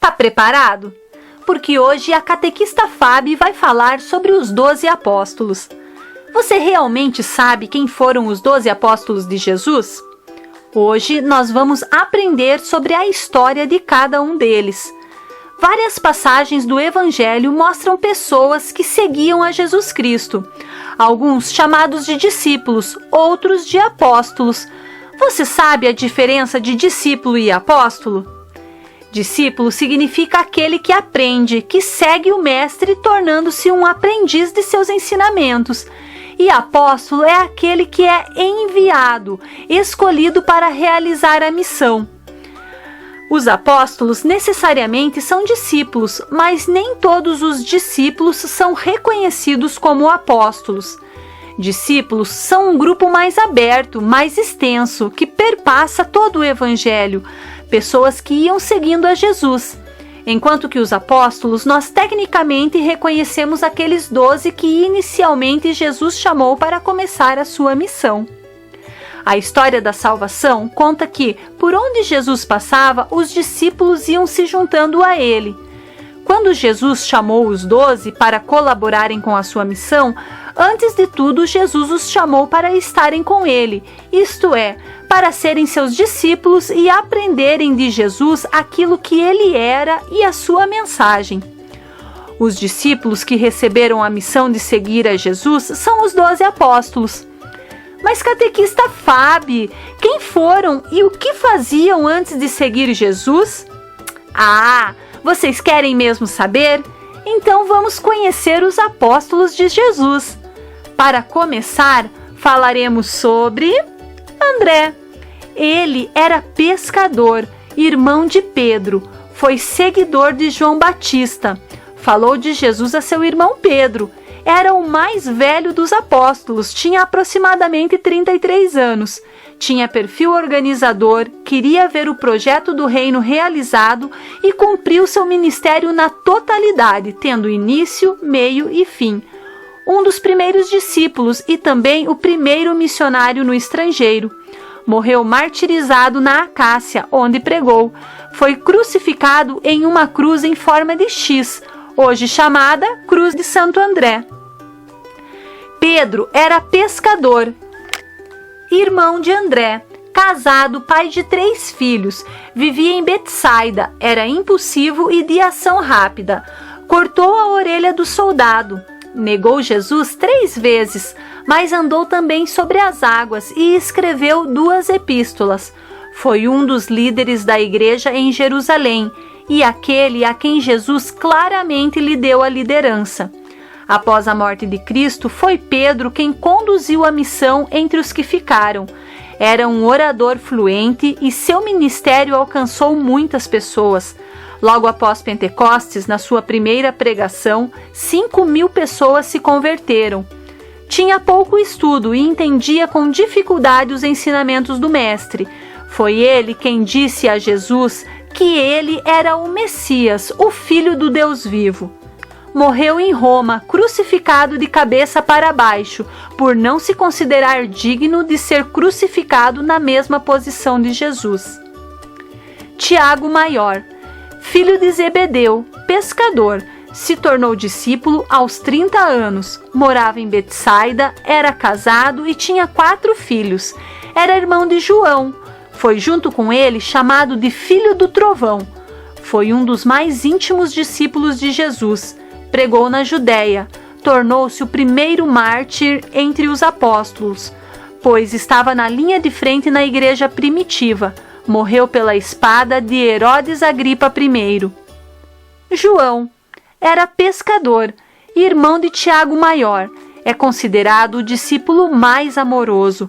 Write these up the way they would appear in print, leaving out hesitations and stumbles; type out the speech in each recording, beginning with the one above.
Tá preparado? Porque hoje a catequista Fábio vai falar sobre os 12 apóstolos. Você realmente sabe quem foram os 12 apóstolos de Jesus? Hoje nós vamos aprender sobre a história de cada um deles. Várias passagens do Evangelho mostram pessoas que seguiam a Jesus Cristo. Alguns chamados de discípulos, outros de apóstolos. Você sabe a diferença de discípulo e apóstolo? Discípulo significa aquele que aprende, que segue o mestre, tornando-se um aprendiz de seus ensinamentos. E apóstolo é aquele que é enviado, escolhido para realizar a missão. Os apóstolos necessariamente são discípulos, mas nem todos os discípulos são reconhecidos como apóstolos. Discípulos são um grupo mais aberto, mais extenso, que perpassa todo o Evangelho, pessoas que iam seguindo a Jesus. Enquanto que os apóstolos, nós tecnicamente reconhecemos aqueles 12 que inicialmente Jesus chamou para começar a sua missão. A história da salvação conta que, por onde Jesus passava, os discípulos iam se juntando a ele. Quando Jesus chamou os 12 para colaborarem com a sua missão, antes de tudo, Jesus os chamou para estarem com ele, isto é, para serem seus discípulos e aprenderem de Jesus aquilo que ele era e a sua mensagem. Os discípulos que receberam a missão de seguir a Jesus são os 12 apóstolos. Mas catequista Fábio, quem foram e o que faziam antes de seguir Jesus? Ah, vocês querem mesmo saber? Então vamos conhecer os apóstolos de Jesus. Para começar, falaremos sobre André. Ele era pescador, irmão de Pedro, foi seguidor de João Batista. Falou de Jesus a seu irmão Pedro. Era o mais velho dos apóstolos, tinha aproximadamente 33 anos. Tinha perfil organizador, queria ver o projeto do reino realizado e cumpriu seu ministério na totalidade, tendo início, meio e fim. Um dos primeiros discípulos e também o primeiro missionário no estrangeiro. Morreu martirizado na Acácia, onde pregou. Foi crucificado em uma cruz em forma de X, hoje chamada Cruz de Santo André. Pedro era pescador, irmão de André, casado, pai de 3 filhos, vivia em Betsaida, era impulsivo e de ação rápida. Cortou a orelha do soldado, negou Jesus 3 vezes, mas andou também sobre as águas e escreveu 2 epístolas. Foi um dos líderes da igreja em Jerusalém e aquele a quem Jesus claramente lhe deu a liderança. Após a morte de Cristo, foi Pedro quem conduziu a missão entre os que ficaram. Era um orador fluente e seu ministério alcançou muitas pessoas. Logo após Pentecostes, na sua primeira pregação, 5.000 pessoas se converteram. Tinha pouco estudo e entendia com dificuldade os ensinamentos do Mestre. Foi ele quem disse a Jesus que ele era o Messias, o Filho do Deus vivo. Morreu em Roma, crucificado de cabeça para baixo, por não se considerar digno de ser crucificado na mesma posição de Jesus. Tiago Maior, filho de Zebedeu, pescador, se tornou discípulo aos 30 anos, morava em Betsaida, era casado e tinha 4 filhos. Era irmão de João, foi junto com ele chamado de Filho do Trovão. Foi um dos mais íntimos discípulos de Jesus. Pregou na Judéia, tornou-se o primeiro mártir entre os apóstolos, pois estava na linha de frente na igreja primitiva. Morreu pela espada de Herodes Agripa I. João era pescador, irmão de Tiago Maior. É considerado o discípulo mais amoroso.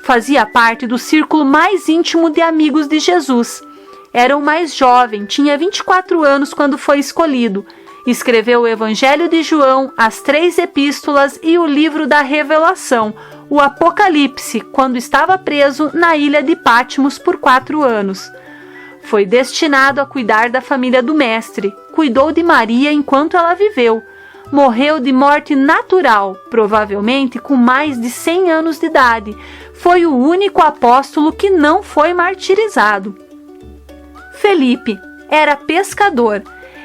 Fazia parte do círculo mais íntimo de amigos de Jesus. Era o mais jovem, tinha 24 anos quando foi escolhido. Escreveu o Evangelho de João, as 3 epístolas e o livro da Revelação, o Apocalipse, quando estava preso na ilha de Patmos por 4 anos. Foi destinado a cuidar da família do Mestre, cuidou de Maria enquanto ela viveu. Morreu de morte natural, provavelmente com mais de 100 anos de idade. Foi o único apóstolo que não foi martirizado. Felipe era pescador.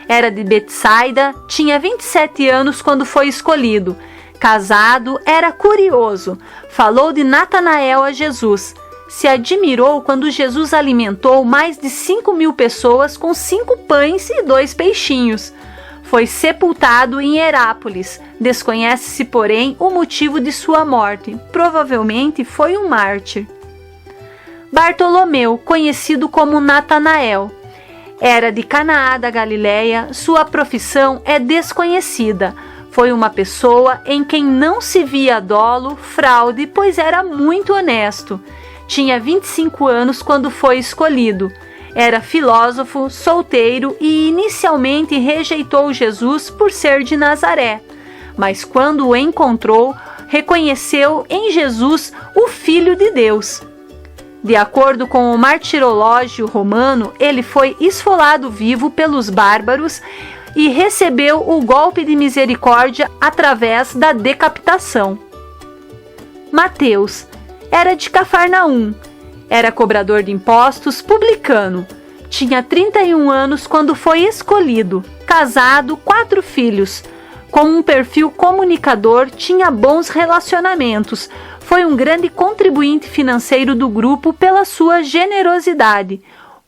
Era de Betsaida, tinha 27 anos quando foi escolhido. Casado, era curioso. Falou de Natanael a Jesus. Se admirou quando Jesus alimentou mais de 5.000 pessoas com 5 pães e 2 peixinhos. Foi sepultado em Herápolis. Desconhece-se, porém, o motivo de sua morte. Provavelmente foi um mártir. Bartolomeu, conhecido como Natanael. Era de Canaã da Galileia, sua profissão é desconhecida. Foi uma pessoa em quem não se via dolo, fraude, pois era muito honesto. Tinha 25 anos quando foi escolhido. Era filósofo, solteiro e inicialmente rejeitou Jesus por ser de Nazaré. Mas quando o encontrou, reconheceu em Jesus o Filho de Deus. De acordo com o martirológio romano, ele foi esfolado vivo pelos bárbaros e recebeu o golpe de misericórdia através da decapitação. Mateus era de Cafarnaum, era cobrador de impostos, publicano. Tinha 31 anos quando foi escolhido, casado, 4 filhos. Com um perfil comunicador, tinha bons relacionamentos. Foi um grande contribuinte financeiro do grupo pela sua generosidade.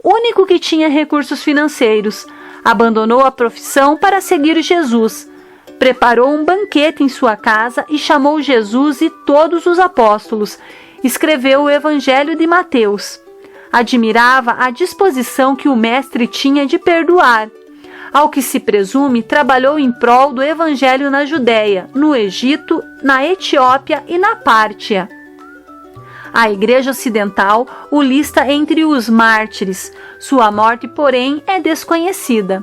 Único que tinha recursos financeiros. Abandonou a profissão para seguir Jesus. Preparou um banquete em sua casa e chamou Jesus e todos os apóstolos. Escreveu o Evangelho de Mateus. Admirava a disposição que o mestre tinha de perdoar. Ao que se presume, trabalhou em prol do Evangelho na Judéia, no Egito, na Etiópia e na Pártia. A Igreja Ocidental o lista entre os mártires. Sua morte, porém, é desconhecida.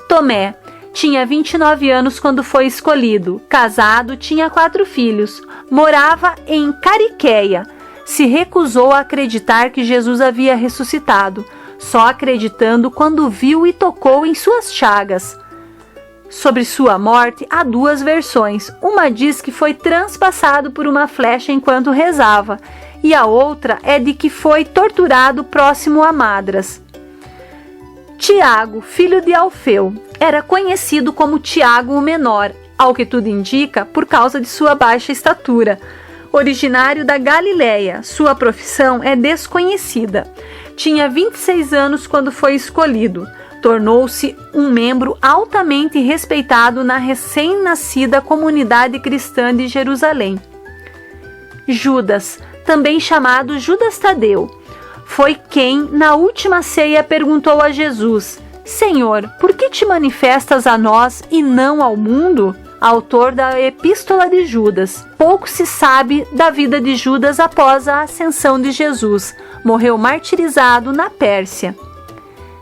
Tomé tinha 29 anos quando foi escolhido. Casado, tinha 4 filhos. Morava em Cariqueia. Se recusou a acreditar que Jesus havia ressuscitado, só acreditando quando viu e tocou em suas chagas. Sobre sua morte, há 2 versões. Uma diz que foi transpassado por uma flecha enquanto rezava, e a outra é de que foi torturado próximo a Madras. Tiago, filho de Alfeu, era conhecido como Tiago o Menor, ao que tudo indica por causa de sua baixa estatura. Originário da Galileia, sua profissão é desconhecida. Tinha 26 anos quando foi escolhido. Tornou-se um membro altamente respeitado na recém-nascida comunidade cristã de Jerusalém. Judas, também chamado Judas Tadeu, foi quem, na última ceia, perguntou a Jesus: Senhor, por que te manifestas a nós e não ao mundo? Autor da Epístola de Judas. Pouco se sabe da vida de Judas após a ascensão de Jesus. Morreu martirizado na Pérsia.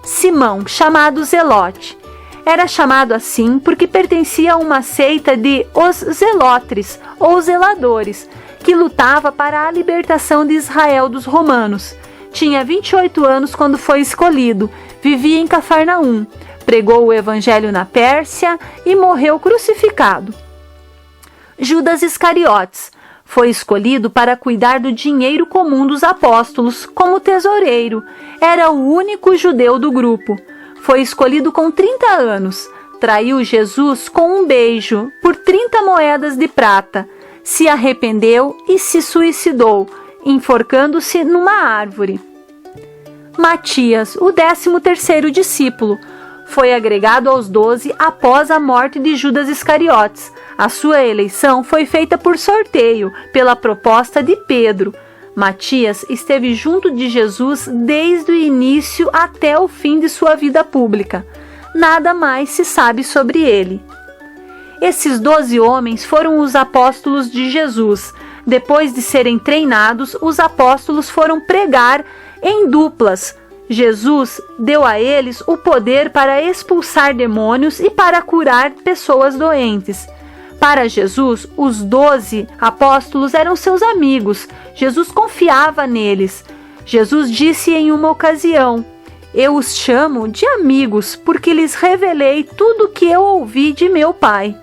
Simão, chamado Zelote. Era chamado assim porque pertencia a uma seita de os Zelotres, ou zeladores, que lutava para a libertação de Israel dos romanos. Tinha 28 anos quando foi escolhido. Vivia em Cafarnaum. Pregou o evangelho na Pérsia e morreu crucificado. Judas Iscariotes foi escolhido para cuidar do dinheiro comum dos apóstolos como tesoureiro. Era o único judeu do grupo. Foi escolhido com 30 anos. Traiu Jesus com um beijo por 30 moedas de prata. Se arrependeu e se suicidou, enforcando-se numa árvore. Matias, o 13º discípulo, foi agregado aos 12 após a morte de Judas Iscariotes. A sua eleição foi feita por sorteio, pela proposta de Pedro. Matias esteve junto de Jesus desde o início até o fim de sua vida pública. Nada mais se sabe sobre ele. Esses 12 homens foram os apóstolos de Jesus. Depois de serem treinados, os apóstolos foram pregar em duplas. Jesus deu a eles o poder para expulsar demônios e para curar pessoas doentes. Para Jesus, os 12 apóstolos eram seus amigos. Jesus confiava neles. Jesus disse em uma ocasião: Eu os chamo de amigos, porque lhes revelei tudo o que eu ouvi de meu Pai.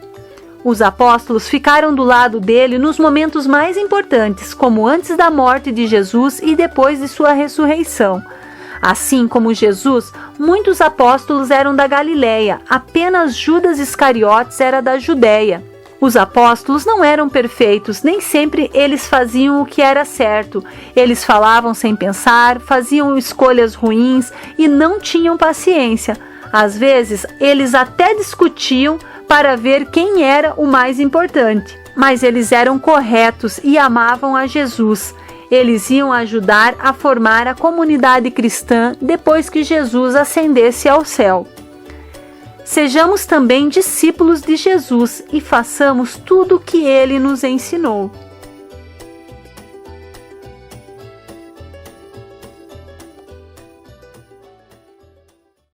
Os apóstolos ficaram do lado dele nos momentos mais importantes, como antes da morte de Jesus e depois de sua ressurreição. Assim como Jesus, muitos apóstolos eram da Galileia, apenas Judas Iscariotes era da Judéia. Os apóstolos não eram perfeitos, nem sempre eles faziam o que era certo. Eles falavam sem pensar, faziam escolhas ruins e não tinham paciência. Às vezes, eles até discutiam para ver quem era o mais importante. Mas eles eram corretos e amavam a Jesus. Eles iam ajudar a formar a comunidade cristã depois que Jesus ascendesse ao céu. Sejamos também discípulos de Jesus e façamos tudo o que ele nos ensinou.